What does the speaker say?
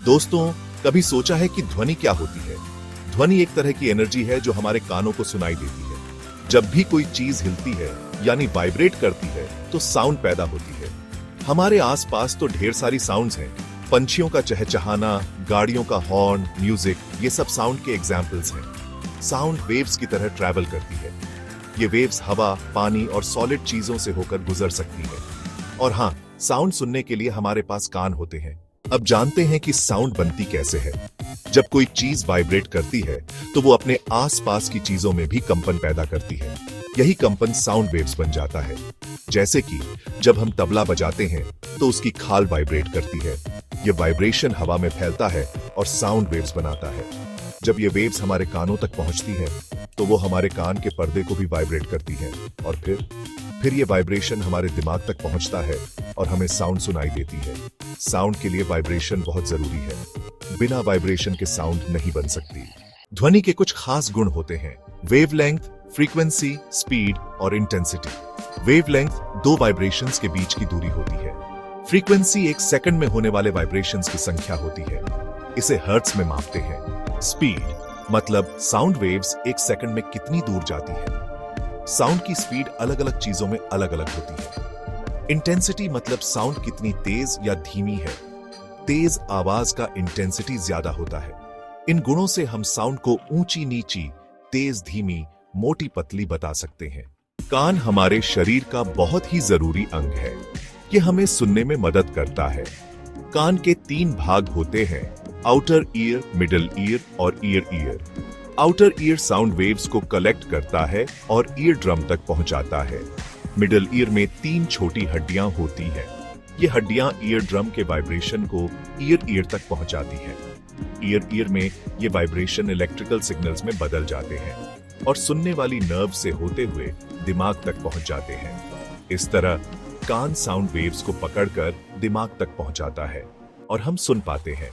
दोस्तों, कभी सोचा है कि ध्वनि क्या होती है? ध्वनि एक तरह की एनर्जी है जो हमारे कानों को सुनाई देती है। जब भी कोई चीज हिलती है यानी वाइब्रेट करती है तो साउंड पैदा होती है। हमारे आसपास तो ढेर सारी साउंड्स हैं। पंछियों का चहचहाना, गाड़ियों का हॉर्न, म्यूजिक, ये सब साउंड के एग्जाम्पल्स हैं। साउंड वेव्स की तरह ट्रैवल करती है। ये वेव्स हवा, पानी और सॉलिड चीजों से होकर गुजर सकती है। और हाँ, साउंड सुनने के लिए हमारे पास कान होते हैं। अब जानते हैं कि साउंड बनती कैसे है। जब कोई चीज वाइब्रेट करती है तो वो अपने आसपास की चीजों में भी कंपन पैदा करती है। यही कंपन साउंड वेव्स बन जाता है। जैसे कि जब हम तबला बजाते हैं तो उसकी खाल वाइब्रेट करती है। ये वाइब्रेशन हवा में फैलता है और साउंड वेव्स बनाता है। जब ये वेव्स हमारे कानों तक पहुंचती है तो वो हमारे कान के पर्दे को भी वाइब्रेट करती है और फिर ये वाइब्रेशन हमारे दिमाग तक पहुंचता है और हमें साउंड सुनाई देती है। साउंड के लिए वाइब्रेशन बहुत जरूरी है। बिना वाइब्रेशन के साउंड नहीं बन सकती। ध्वनि के कुछ खास गुण होते हैं: वेवलेंथ, फ्रीक्वेंसी, स्पीड और इंटेंसिटी। वेवलेंथ दो वाइब्रेशंस के बीच की दूरी होती है। फ्रीक्वेंसी एक सेकंड में होने वाले वाइब्रेशंस की संख्या होती है। इसे हर्ट्ज में मापते हैं। स्पीड मतलब साउंड वेव्स एक सेकंड में कितनी दूर जाती है। साउंड की स्पीड अलग अलग चीजों में अलग अलग होती है। इंटेंसिटी मतलब साउंड कितनी तेज या धीमी है। तेज आवाज का इंटेंसिटी ज्यादा होता है। इन गुणों से हम साउंड को ऊंची नीची, तेज धीमी, मोटी पतली बता सकते हैं। कान हमारे शरीर का बहुत ही जरूरी अंग है। ये हमें सुनने में मदद करता है। कान के 3 भाग होते हैं: आउटर ईयर, मिडल ईयर और year. Outer ear sound waves को कलेक्ट करता है और ईयर ड्रम तक पहुंचाता है। मिडल ईयर में 3 छोटी हड्डियां होती हैं। ये हड्डियां ईयर ड्रम के वाइब्रेशन को ईयर तक पहुंचाती हैं। ईयर में ये वाइब्रेशन इलेक्ट्रिकल सिग्नल्स में बदल जाते हैं और सुनने वाली नर्व से होते हुए दिमाग तक पहुंच जाते हैं। इस तरह कान साउंड वेव्स को पकड़कर दिमाग तक पहुंचाता है और हम सुन पाते हैं।